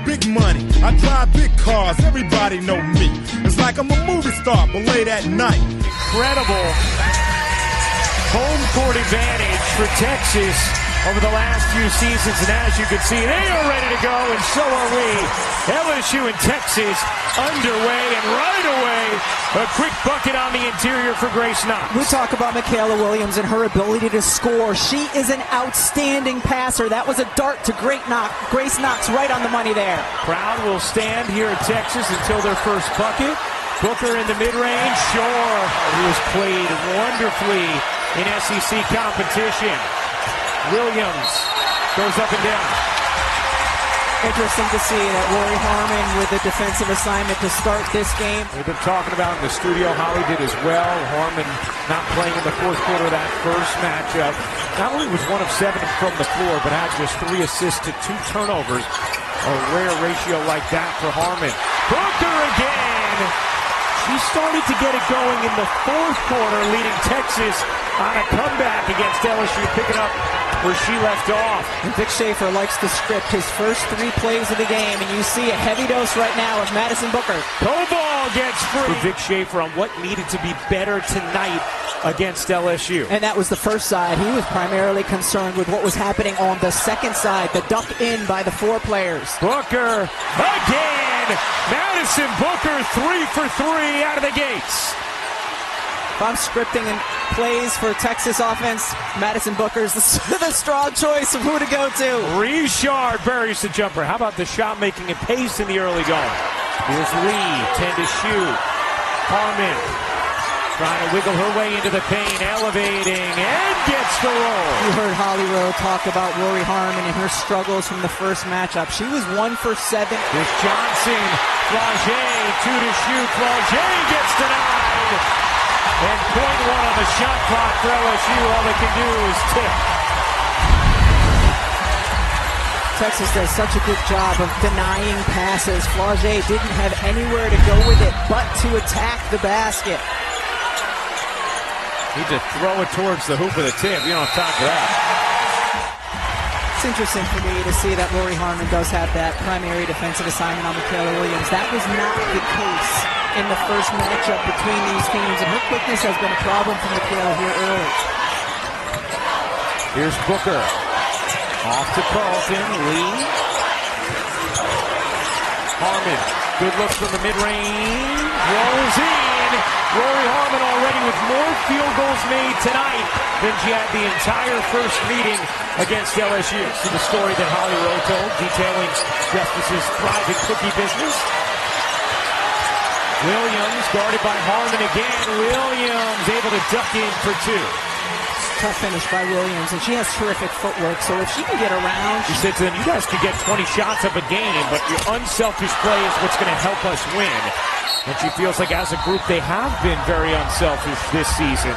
big money. I drive big cars, everybody know me. It's like I'm a movie star, but late at night. Incredible home court advantage for Texas over the last few seasons, and as you can see, they are ready to go, and so are we. LSU and Texas underway, and right away, a quick bucket on the interior for Grace Knox. We talk about Michaela Williams and her ability to score. She is an outstanding passer. That was a dart to Grace Knox right on the money there. Crowd will stand here at Texas until their first bucket. Booker in the mid-range, sure. He was played wonderfully in SEC competition. Williams goes up and down. Interesting to see that Rori Harmon with a defensive assignment to start this game. We've been talking about in the studio, Holly did as well. Harmon not playing in the fourth quarter of that first matchup. Not only was 1 of 7 from the floor, but had just 3 assists to 2 turnovers. A rare ratio like that for Harmon. Booker again! She started to get it going in the fourth quarter, leading Texas on a comeback against LSU, picking up where she left off. And Vic Schaefer likes to script his first 3 plays of the game, and you see a heavy dose right now of Madison Booker. Ball gets free. For Vic Schaefer on what needed to be better tonight against LSU. And that was the first side. He was primarily concerned with what was happening on the second side, the duck in by the 4 players. Booker again! Madison Booker 3 for 3 out of the gates. If I'm scripting and plays for Texas offense, Madison Booker's the strong choice of who to go to. Richard buries the jumper. How about the shot making and pace in the early going? Here's Lee, 10 to shoot. Harmon trying to wiggle her way into the paint, elevating, and gets the roll. You heard Holly Rowe talk about Rori Harmon and her struggles from the first matchup. She was 1 for 7. Here's Johnson, Flaugier, 2 to shoot. Flaugier gets denied. And .1 on the shot clock for LSU. All they can do is tip. Texas does such a good job of denying passes. Flaugier didn't have anywhere to go with it but to attack the basket. Need to throw it towards the hoop with a tip. You don't have time for that. It's interesting for me to see that Rori Harmon does have that primary defensive assignment on Michaela Williams. That was not the case in the first matchup between these teams, and her quickness has been a problem for Michaela here early. Here's Booker. Off to Carlton. Lee. Harmon. Good look from the mid-range. Rolls in. Rori Harmon already with more field goals made tonight than she had the entire first meeting against LSU. See the story that Holly Rowe told, detailing Justice's private cookie business. Williams guarded by Harmon again. Williams able to duck in for 2. Tough finish by Williams, and she has terrific footwork, so if she can get around... She said to them, you guys can get 20 shots up a game, but your unselfish play is what's going to help us win. And she feels like as a group they have been very unselfish this season.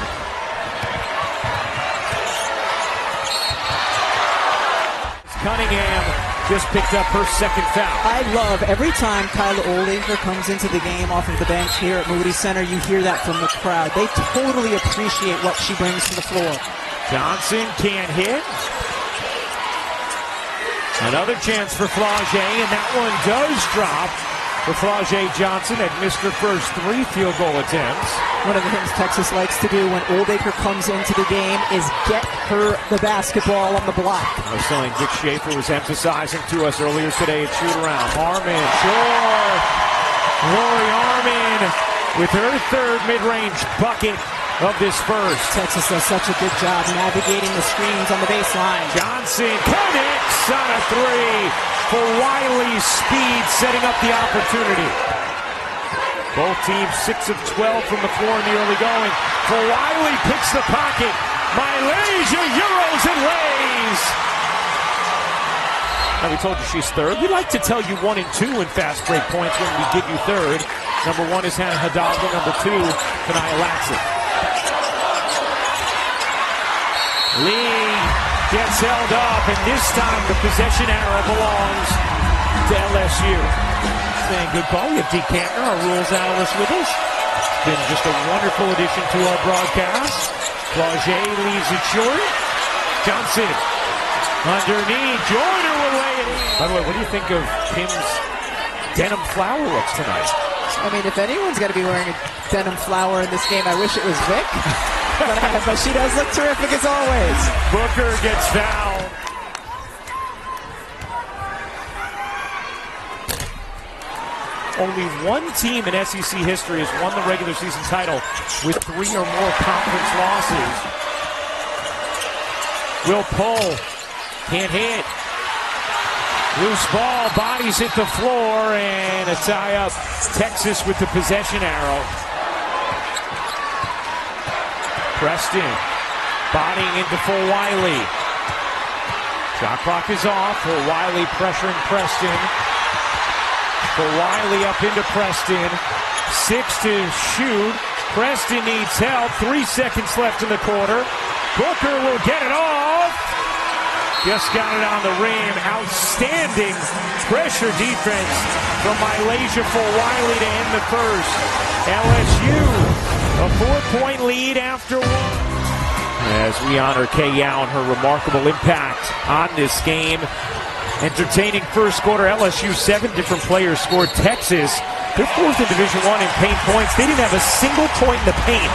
Cunningham just picked up her second foul. I love every time Kyla Oldacre comes into the game off of the bench here at Moody Center, you hear that from the crowd. They totally appreciate what she brings to the floor. Johnson can't hit. Another chance for Flaugier, and that one does drop. For Flaugier Johnson had missed her first 3 field goal attempts. One of the things Texas likes to do when Oldacre comes into the game is get her the basketball on the block. I was telling Vic Schaefer was emphasizing to us earlier today at shoot-around. Harmon, sure. Rori Harmon with her 3rd mid-range bucket of this first. Texas does such a good job navigating the screens on the baseline. Johnson connects on a 3 for Wiley's speed, setting up the opportunity. Both teams 6 of 12 from the floor in the early going. For Wiley picks the pocket. Malaysia Euros and lays. Now we told you she's 3rd. We like to tell you 1 and 2 in fast break points when we give you 3rd. Number 1 is Hannah Hidalgo. Number 2, Kanaya Laxon. Lee gets held up, and this time the possession arrow belongs to LSU. Saying good call. We have Dee Kantner, our rules analyst, with us. It's been just a wonderful addition to our broadcast. Flaugier leaves it short. Johnson Underneath, Joyner will lay it in. By the way, what do you think of Kim's denim flower looks tonight? I mean, if anyone's got to be wearing a denim flower in this game, I wish it was Vic. but she does look terrific as always. Booker gets fouled. Only one team in SEC history has won the regular season title with 3 or more conference losses. Will pull. Can't hit. Loose ball. Bodies hit the floor. And a tie up. Texas with the possession arrow. Preston. Bodying into full Wiley. Shot clock is off. Full Wiley pressuring Preston. For Wiley up into Preston. 6 to shoot. Preston needs help. 3 seconds left in the quarter. Booker will get it off. Just got it on the rim. Outstanding pressure defense from Malaysia for Wiley to end the first. LSU, a 4-point lead after 1. As we honor Kay Yao and her remarkable impact on this game. Entertaining first quarter. LSU, 7 different players scored. Texas, they're 4th in Division I in paint points. They didn't have a single point in the paint.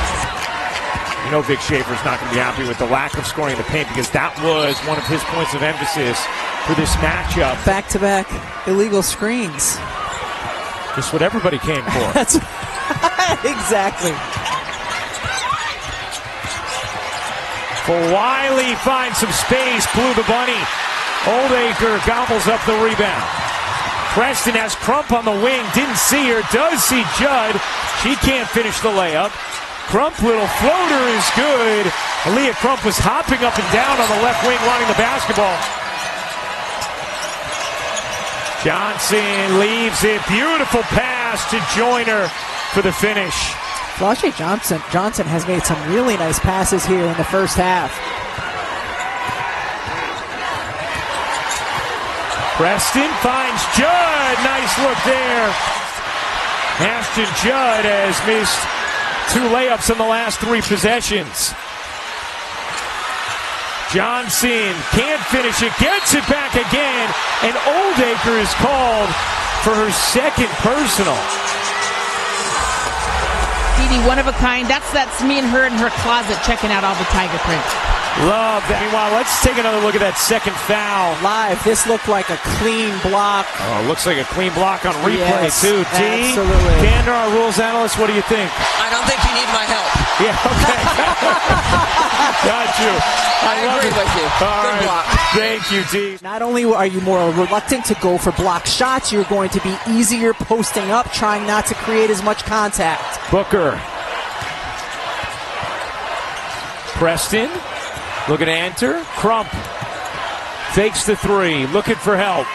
You know Vic Schaefer's not going to be happy with the lack of scoring in the paint because that was one of his points of emphasis for this matchup. Back-to-back illegal screens. Just what everybody came for. That's exactly. For Wiley, finds some space, blew the bunny. Oldacre gobbles up the rebound. Preston has Crump on the wing. Didn't see her. Does see Judd. She can't finish the layup. Crump, little floater is good. Aaliyah Crump was hopping up and down on the left wing wanting the basketball. Johnson leaves it. Beautiful pass to Joyner for the finish. Flashy Johnson has made some really nice passes here in the first half. Preston finds Judd. Nice look there. Ashton Judd has missed 2 layups in the last 3 possessions. Johnson can't finish it. Gets it back again. And Oldacre is called for her 2nd personal. Dee Dee, one of a kind. That's me and her in her closet checking out all the Tiger print. Love that. Meanwhile, let's take another look at that 2nd foul. Live, this looked like a clean block. Oh, looks like a clean block on replay, yes, too. absolutely. Gander, our rules analyst, what do you think? I don't think you need my help. Yeah, okay. Got you. I agree with you. All Good right. block. Thank you, D. Not only are you more reluctant to go for block shots, you're going to be easier posting up, trying not to create as much contact. Booker. Preston. Looking to enter. Crump fakes the 3. Looking for help.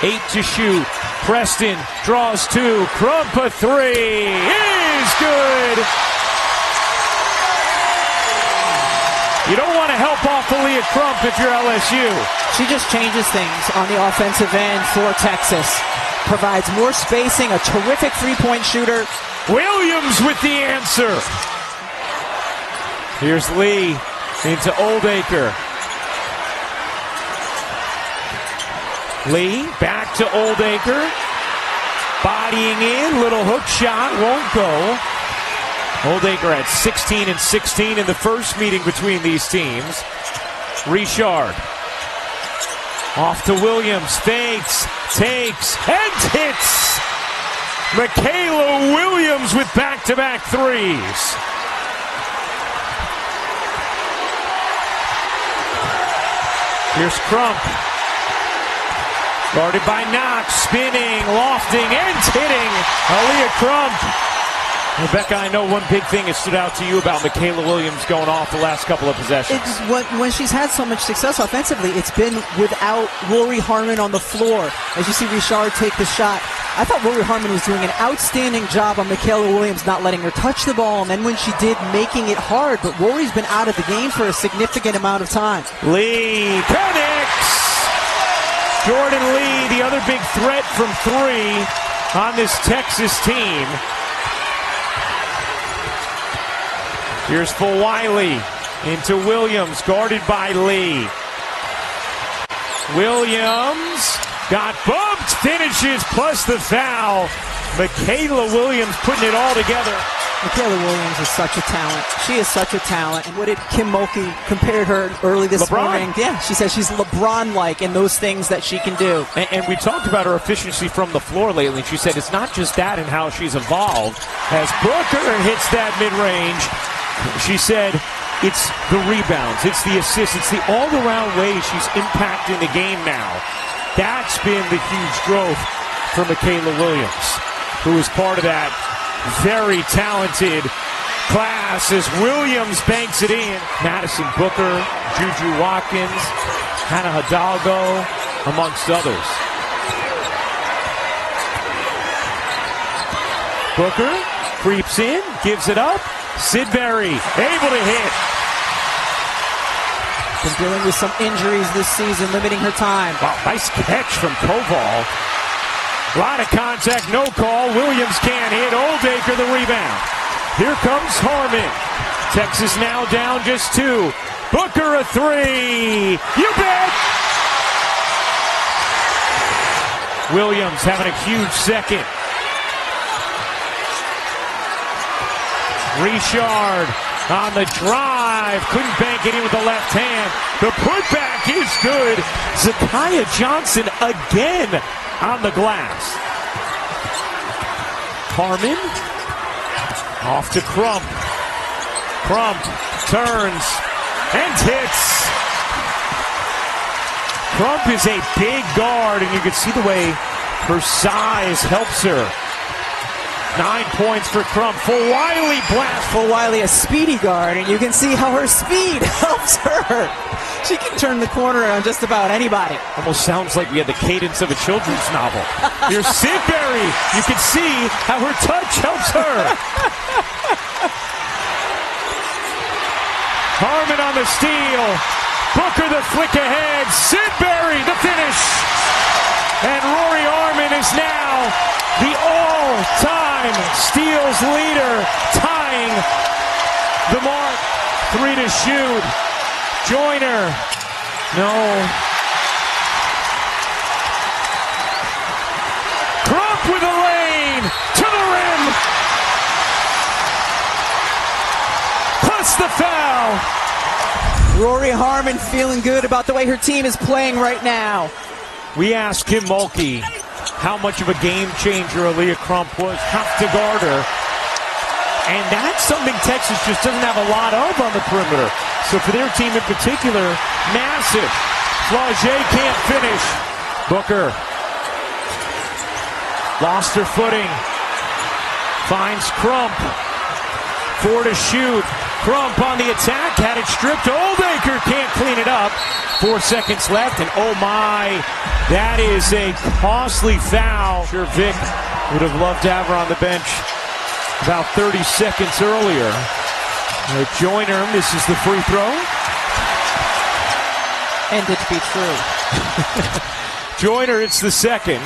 8 to shoot. Preston draws 2. Crump a 3. Is good. You don't want to help off Aaliyah Crump if you're LSU. She just changes things on the offensive end for Texas. Provides more spacing, a terrific 3-point shooter. Williams with the answer. Here's Lee. Into Oldacre. Lee back to Oldacre. Bodying in. Little hook shot. Won't go. Oldacre had 16 and 16 in the first meeting between these teams. Richard. Off to Williams. Fakes. Takes. And hits. Michaela Williams with back-to-back 3s. Here's Crump. Guarded by Knox. Spinning, lofting, and hitting. Aaliyah Crump. Rebecca, I know one big thing that stood out to you about Michaela Williams going off the last couple of possessions. When she's had so much success offensively, it's been without Rori Harmon on the floor. As you see Richard take the shot, I thought Rori Harmon was doing an outstanding job on Michaela Williams, not letting her touch the ball, and then when she did, making it hard. But Rori's been out of the game for a significant amount of time. Lee connects. Jordan Lee, the other big threat from 3 on this Texas team. Here's for Wiley into Williams, guarded by Lee. Williams got bumped, finishes, plus the foul. Michaela Williams putting it all together. Michaela Williams is such a talent. She is such a talent. And what did Kim Mulkey compared her early this morning? Yeah, she says she's LeBron-like in those things that she can do. And we talked about her efficiency from the floor lately. She said it's not just that and how she's evolved. As Booker hits that mid-range, she said it's the rebounds, it's the assists, it's the all-around way she's impacting the game now. That's been the huge growth for Michaela Williams, who is part of that very talented class as Williams banks it in. Madison Booker, Juju Watkins, Hannah Hidalgo, amongst others. Booker creeps in, gives it up. Sidberry able to hit. Been dealing with some injuries this season, limiting her time. Wow, nice catch from Koval. A lot of contact, no call. Williams can't hit. Oldacre the rebound. Here comes Harmon. Texas now down just 2. Booker a 3. You bet! Williams having a huge second. Richard on the drive. Couldn't bank it in with the left hand. The putback is good. Zakiya Johnson again on the glass. Harmon off to Crump. Crump turns and hits. Crump is a big guard, and you can see the way her size helps her. 9 points for Crump. For Wiley blast. For Wiley, a speedy guard, and you can see how her speed helps her. She can turn the corner on just about anybody. Almost sounds like we had the cadence of a children's novel. Here's Sidberry. You can see how her touch helps her. Harmon on the steal. Booker the flick ahead. Sidberry the finish. And Rori Harmon is now the all-time steals leader, tying the mark. 3 to shoot. Joyner. No. Crump with a lane to the rim. Plus the foul. Rori Harmon feeling good about the way her team is playing right now. We asked Kim Mulkey how much of a game changer Aaliyah Crump was. Have to guard her. And that's something Texas just doesn't have a lot of on the perimeter. So for their team in particular, massive. Flaugier can't finish. Booker lost her footing. Finds Crump. 4 to shoot. Crump on the attack. Had it stripped. Oldacre can't clean it up. 4 seconds left. And oh my, that is a costly foul. Sure, Vic would have loved to have her on the bench about 30 seconds earlier. Joyner misses the free throw. And it to be true. Joyner hits the second.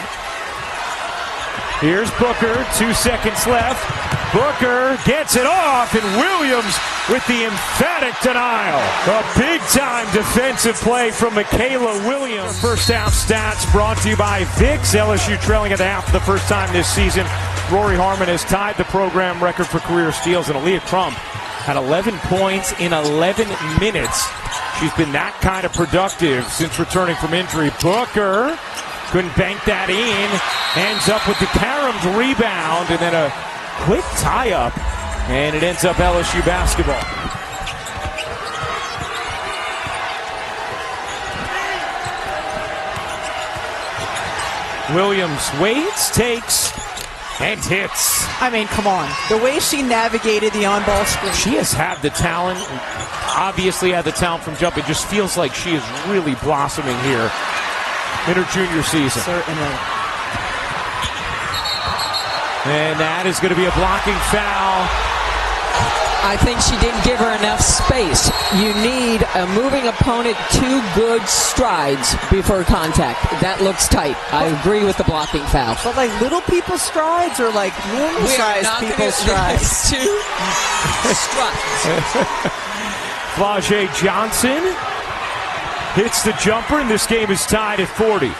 Here's Booker, 2 seconds left. Booker gets it off, and Williams with the emphatic denial. A big-time defensive play from Michaela Williams. First half stats brought to you by Vicks. LSU trailing at the half for the first time this season. Rori Harmon has tied the program record for career steals, and Aaliyah Crump had 11 points in 11 minutes. She's been that kind of productive since returning from injury. Booker couldn't bank that in. Ends up with the Karam's rebound, and then a quick tie-up, and it ends up LSU basketball. Williams waits, takes, and hits. I mean, come on. The way she navigated the on-ball screen. She has had the talent, obviously had the talent from jump. It just feels like she is really blossoming here in her junior season. Certainly. And that is going to be a blocking foul. I think she didn't give her enough space. You need a moving opponent 2 good strides before contact. That looks tight. I agree with the blocking foul. But like little people strides or like normal-sized people strides? 2 strides. Flaugier Johnson hits the jumper, and this game is tied at 40.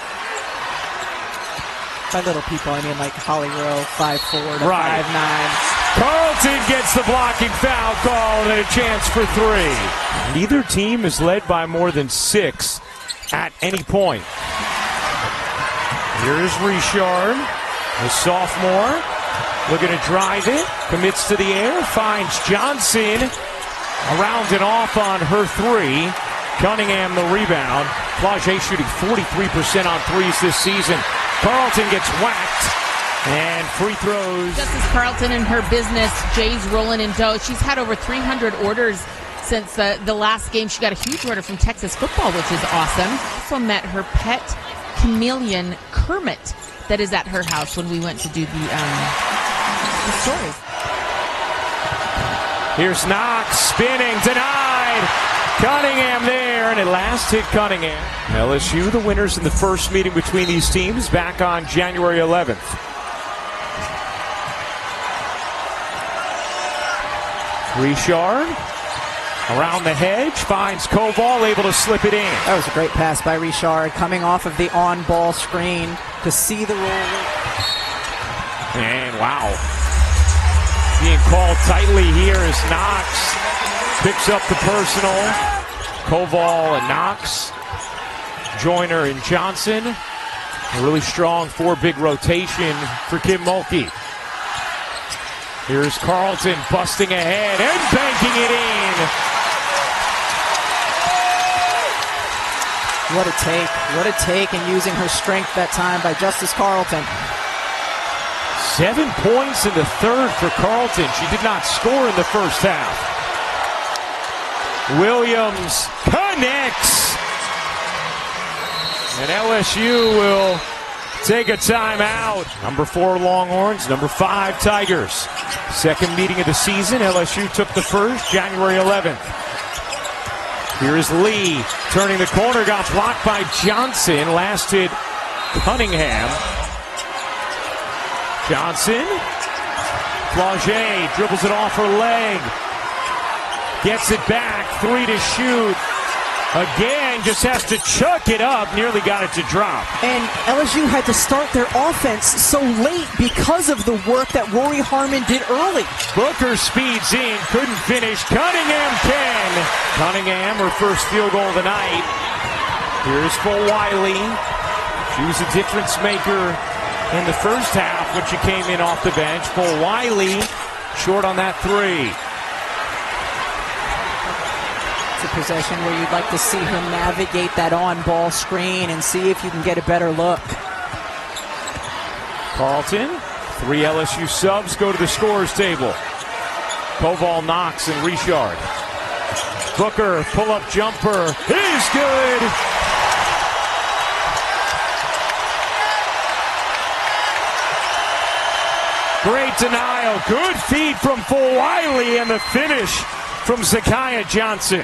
By little people, I mean like Holly Rowe, 5'4" to Right. 5'9". Carlton gets the blocking foul call and a chance for 3. Neither team is led by more than 6 at any point. Here's Richard, the sophomore, looking to drive it, commits to the air, finds Johnson, around and off on her 3. Cunningham the rebound. Flage shooting 43% on threes this season. Carlton gets whacked. And free throws. Justice Carlton and her business, Jay's rolling in dough. She's had over 300 orders since the last game. She got a huge order from Texas football, which is awesome. Also met her pet chameleon, Kermit, that is at her house when we went to do the stories. Here's Knox, spinning, denied. Cunningham there, and it last hit Cunningham. LSU, the winners in the first meeting between these teams, back on January 11th. Richard around the hedge, finds Koval, able to slip it in. That was a great pass by Richard, coming off of the on-ball screen to see the roll. And wow, being called tightly here as Knox picks up the personal. Koval and Knox, Joyner and Johnson. A really strong 4-big rotation for Kim Mulkey. Here's Carlton busting ahead and banking it in. What a take, and using her strength that time by Justice Carlton. 7 points in the third for Carlton. She did not score in the first half. Williams connects. And LSU will take a timeout. Number 4 Longhorns, number 5 Tigers. Second meeting of the season. LSU took the first, January 11th. Here's Lee turning the corner, got blocked by Johnson. Last hit Cunningham. Johnson. Flage dribbles it off her leg. Gets it back, 3 to shoot. Again, just has to chuck it up. Nearly got it to drop. And LSU had to start their offense so late because of the work that Rori Harmon did early. Booker speeds in, couldn't finish. Cunningham can. Cunningham, her first field goal of the night. Here's for Wiley. She was a difference maker in the first half when she came in off the bench. For Wiley, short on that 3. A possession where you'd like to see her navigate that on-ball screen and see if you can get a better look. Carlton, 3 LSU subs go to the scorer's table. Koval, Knox, and Richard. Booker, pull-up jumper is good. Great denial, good feed from Wiley, and the finish from Zakiya Johnson.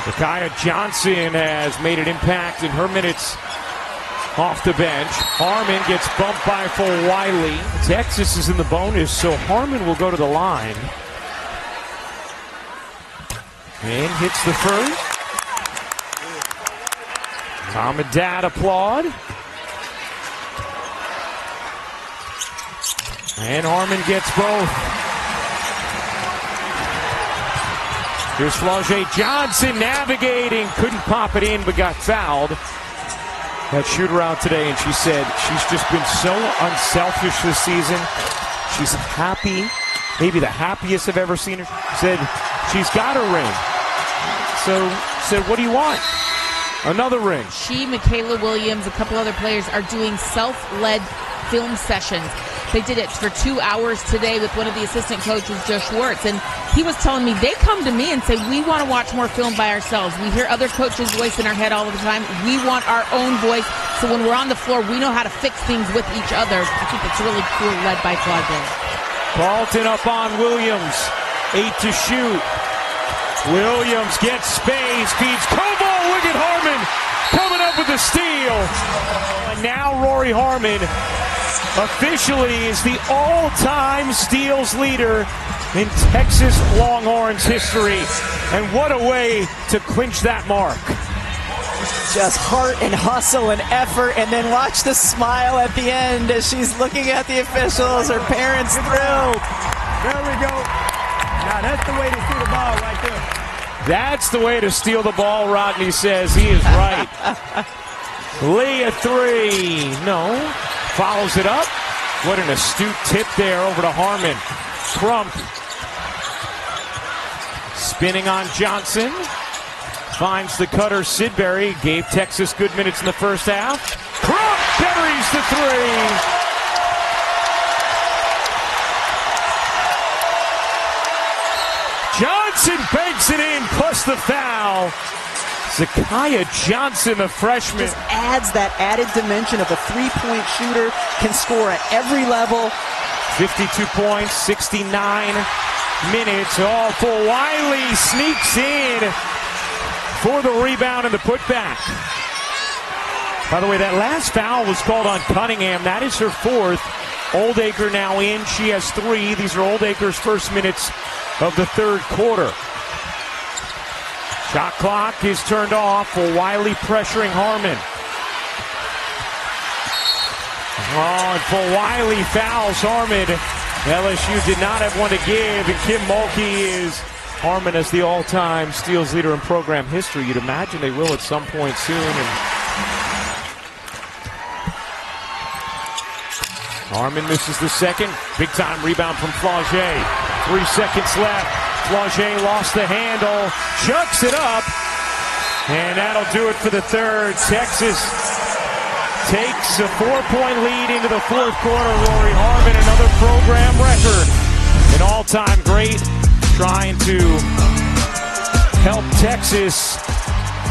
Zakiya Johnson has made an impact in her minutes off the bench. Harmon gets bumped by Wiley. Texas is in the bonus, so Harmon will go to the line. And hits the first. Mom and Dad applaud. And Harmon gets both. Here's Flage Johnson navigating, couldn't pop it in, but got fouled. That shoot around today, and she said she's just been so unselfish this season. She's happy, maybe the happiest I've ever seen her. Said she's got a ring. So said, what do you want? Another ring. She, Michaela Williams, a couple other players are doing self-led film sessions. They did it for 2 hours today with one of the assistant coaches, Joe Schwartz, and he was telling me they come to me and say, we want to watch more film by ourselves. We hear other coaches' voice in our head all the time. We want our own voice, so when we're on the floor, we know how to fix things with each other. I think it's really cool, led by Flage. Carlton up on Williams, 8 to shoot. Williams gets space, feeds Koval, look at Harmon, coming up with the steal. And now Rori Harmon officially is the all-time steals leader in Texas Longhorns history. And what a way to clinch that mark. Just heart and hustle and effort, and then watch the smile at the end as she's looking at the officials, her parents thrilled. There we go. Now that's the way to steal the ball right there. That's the way to steal the ball, Rodney says. He is right. Lee, a three. No. Follows it up. What an astute tip there over to Harmon. Crump. Spinning on Johnson. Finds the cutter, Sidberry. Gave Texas good minutes in the first half. Crump buries the three. Johnson banks it in, plus the foul. Zakiya Johnson, the freshman. Just adds that added dimension of a three-point shooter, can score at every level. 52 points, 69 minutes. All for Wiley. Sneaks in for the rebound and the putback. By the way, that last foul was called on Cunningham. That is her fourth. Oldacre now in. She has three. These are Oldacre's first minutes of the third quarter. Shot clock is turned off for Wiley pressuring Harmon. Oh, and for Wiley fouls Harmon. LSU did not have one to give, and Kim Mulkey is Harmon as the all-time steals leader in program history. You'd imagine they will at some point soon. And Harmon misses the second. Big-time rebound from Flaugier. 3 seconds left. Flaugier lost the handle. Chucks it up. And that'll do it for the third. Texas takes a 4-point lead into the fourth quarter. Rori Harmon, another program record. An all-time great, trying to help Texas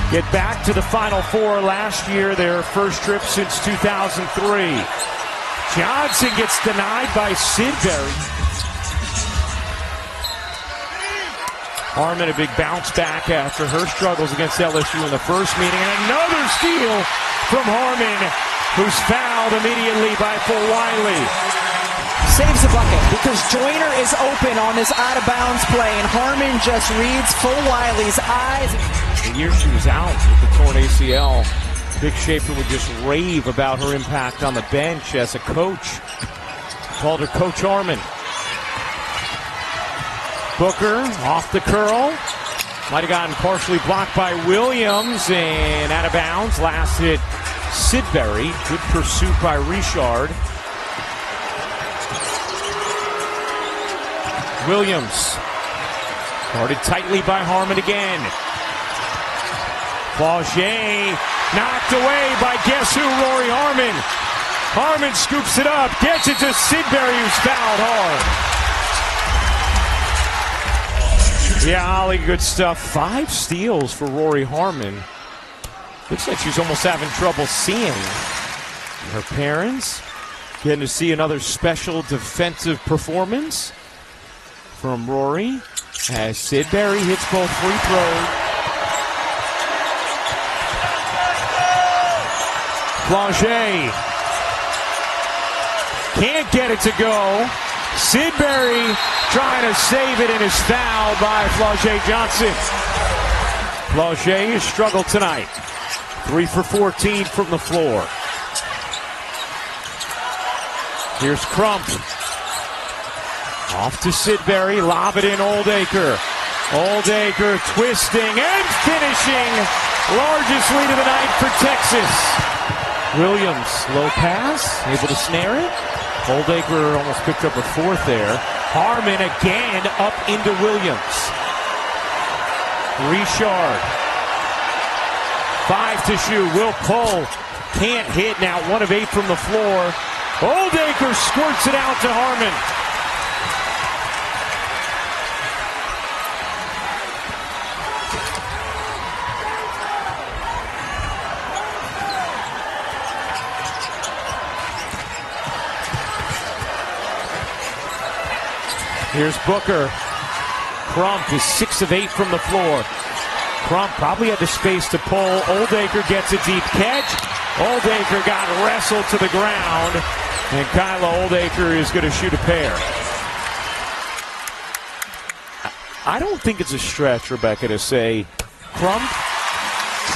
get back to the Final Four last year, their first trip since 2003. Johnson gets denied by Sidberry. Harmon, a big bounce back after her struggles against LSU in the first meeting. And another steal from Harmon, who's fouled immediately by Full Wiley. Saves the bucket because Joyner is open on this out-of-bounds play, and Harmon just reads Full Wiley's eyes. The year she was out with the torn ACL, Vic Schaefer would just rave about her impact on the bench as a coach. Called her Coach Harmon. Booker off the curl. Might have gotten partially blocked by Williams and out of bounds. Last hit Sidberry. Good pursuit by Richard. Williams guarded tightly by Harmon again. Flaugier knocked away by guess who? Rori Harmon. Harmon scoops it up, gets it to Sidberry, who's fouled hard. Yeah, Ollie, good stuff. 5 steals for Rori Harmon. Looks like she's almost having trouble seeing. Her parents getting to see another special defensive performance from Rori as Sidberry hits both free throws. Flaugier can't get it to go. Sidberry trying to save it and is fouled by Flaugier Johnson. Flaugier has struggled tonight. 3 for 14 from the floor. Here's Crump. Off to Sidberry, lob it in Oldacre. Oldacre twisting and finishing. Largest lead of the night for Texas. Williams, low pass, able to snare it. Oldacre almost picked up a fourth there. Harmon again up into Williams. Richard. 5 to shoot. Will pull. Can't hit now. 1 of 8 from the floor. Oldacre squirts it out to Harmon. Here's Booker. Crump is 6 of 8 from the floor. Crump probably had the space to pull. Oldacre gets a deep catch. Oldacre got wrestled to the ground. And Kyla Oldacre is going to shoot a pair. I don't think it's a stretch, Rebecca, to say Crump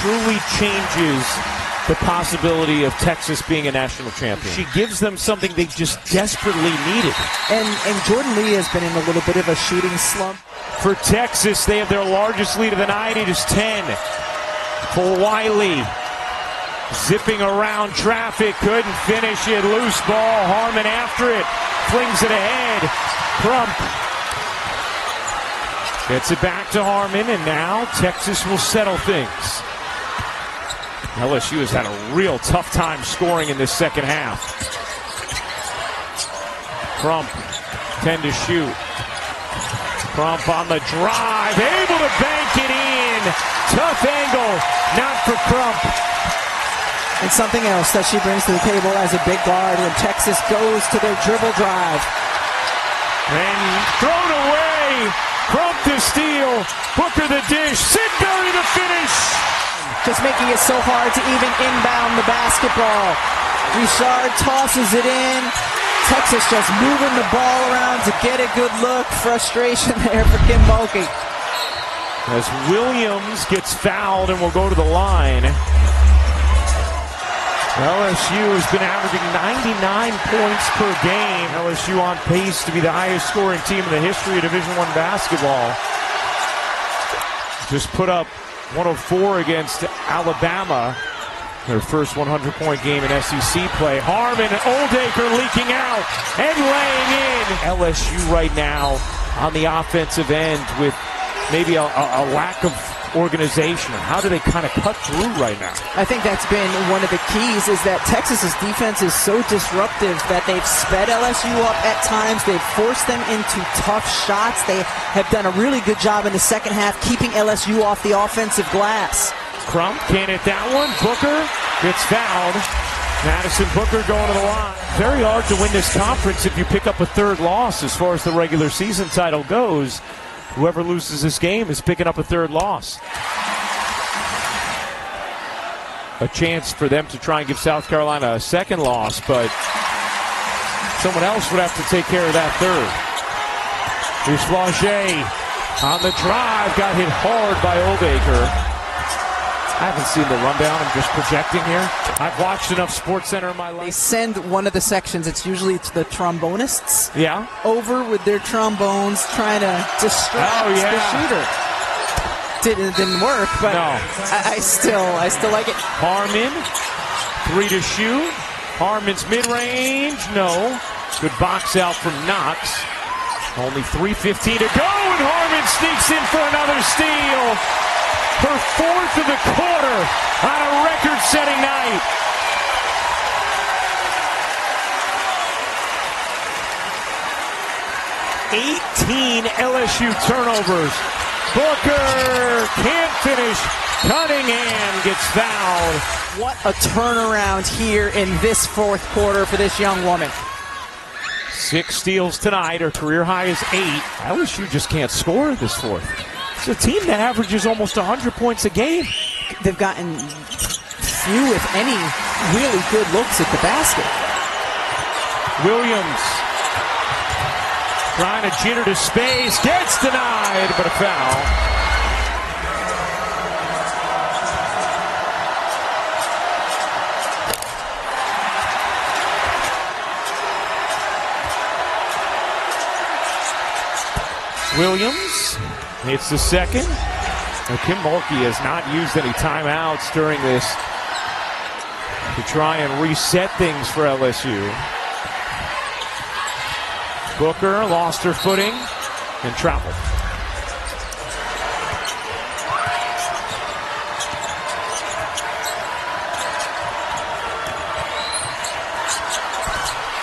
truly changes the possibility of Texas being a national champion. She gives them something they just desperately needed. And Jordan Lee has been in a little bit of a shooting slump. For Texas, they have their largest lead of the night. It is 10 for Wiley. Zipping around traffic, couldn't finish it. Loose ball, Harmon after it. Flings it ahead. Crump gets it back to Harmon, and now Texas will settle things. LSU has had a real tough time scoring in this second half. Crump, 10 to shoot. Crump on the drive, able to bank it in. Tough angle, not for Crump. And something else that she brings to the table as a big guard when Texas goes to their dribble drive. And thrown away. Crump to steal. Booker the dish. Sidberry the finish. Just making it so hard to even inbound the basketball. Richard tosses it in. Texas just moving the ball around to get a good look. Frustration there for Kim Mulkey. As Williams gets fouled and will go to the line. LSU has been averaging 99 points per game. LSU on pace to be the highest scoring team in the history of Division I basketball. Just put up 104 against Alabama. Their first 100-point game in SEC play. Harmon, Oldacre leaking out and laying in. LSU right now on the offensive end with maybe a lack of organization. How do they kind of cut through right now? I think that's been one of the keys, is that Texas's defense is so disruptive that they've sped LSU up at times. They've forced them into tough shots. They have done a really good job in the second half keeping LSU off the offensive glass. Crump can't hit that one. Booker gets fouled. Madison Booker going to the line. Very hard to win this conference if you pick up a third loss as far as the regular season title goes. Whoever loses this game is picking up a third loss. A chance for them to try and give South Carolina a second loss, but someone else would have to take care of that third. Here's Flauché on the drive, got hit hard by Oldacre. I haven't seen the rundown. I'm just projecting here. I've watched enough SportsCenter in my life. They send one of the sections, it's usually the trombonists, over with their trombones trying to distract the shooter. Didn't work, but no. I still like it. Harmon, 3 to shoot. Harmon's mid-range, no. Good box out from Knox. Only 3:15 to go, and Harmon sneaks in for another steal. Her fourth of the quarter on a record-setting night. $18 LSU turnovers. Booker can't finish. Cunningham gets fouled. What a turnaround here in this fourth quarter for this young woman. 6 steals tonight. Her career high is 8. LSU just can't score this fourth. It's a team that averages almost 100 points a game. They've gotten few, if any, really good looks at the basket. Williams trying to jitter to space. Gets denied, but a foul. Williams hits the second. And Kim Mulkey has not used any timeouts during this to try and reset things for LSU. Booker lost her footing and traveled.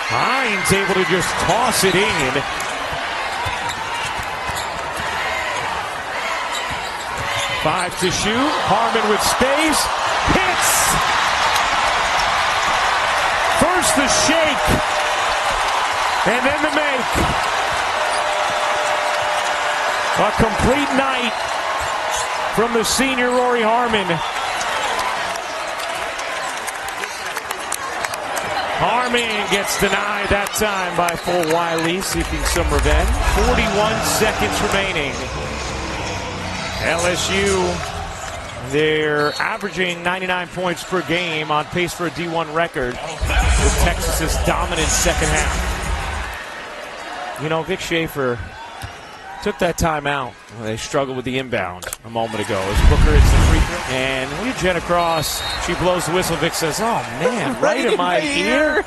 Hines able to just toss it in. Five to shoot. Harmon with space. Hits. First the shake. And then the make. A complete night from the senior Rori Harmon. Harmon gets denied that time by full Wiley, seeking some revenge. 41 seconds remaining. LSU They're averaging 99 points per game, on pace for a D1 record, with Texas's dominant second half. You know, Vic Schaefer took that timeout when they struggled with the inbound a moment ago. As Booker hits the free throw, and we Jenna Cross, she blows the whistle. Vic says, "Oh man, right in my ear."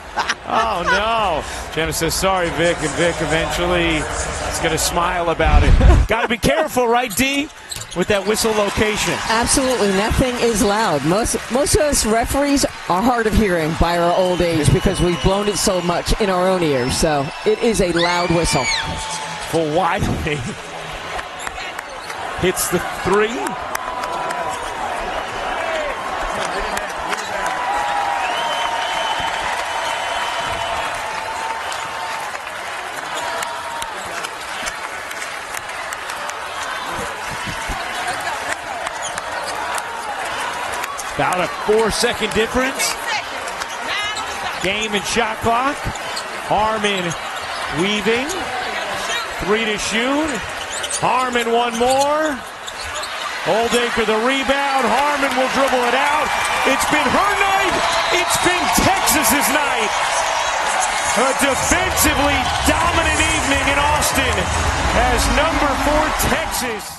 Oh no. Jenna says, "Sorry, Vic," and Vic eventually is going to smile about it. Got to be careful, right, D, with that whistle location. Absolutely, nothing is loud. Most of us referees are hard of hearing by our old age because we've blown it so much in our own ears. So it is a loud whistle. For Wiley, hits the three. About a 4-second difference. Game and shot clock. Harmon weaving. 3 to shoot. Harmon one more. Oldacre the rebound. Harmon will dribble it out. It's been her night. It's been Texas's night. A defensively dominant evening in Austin as number 4 Texas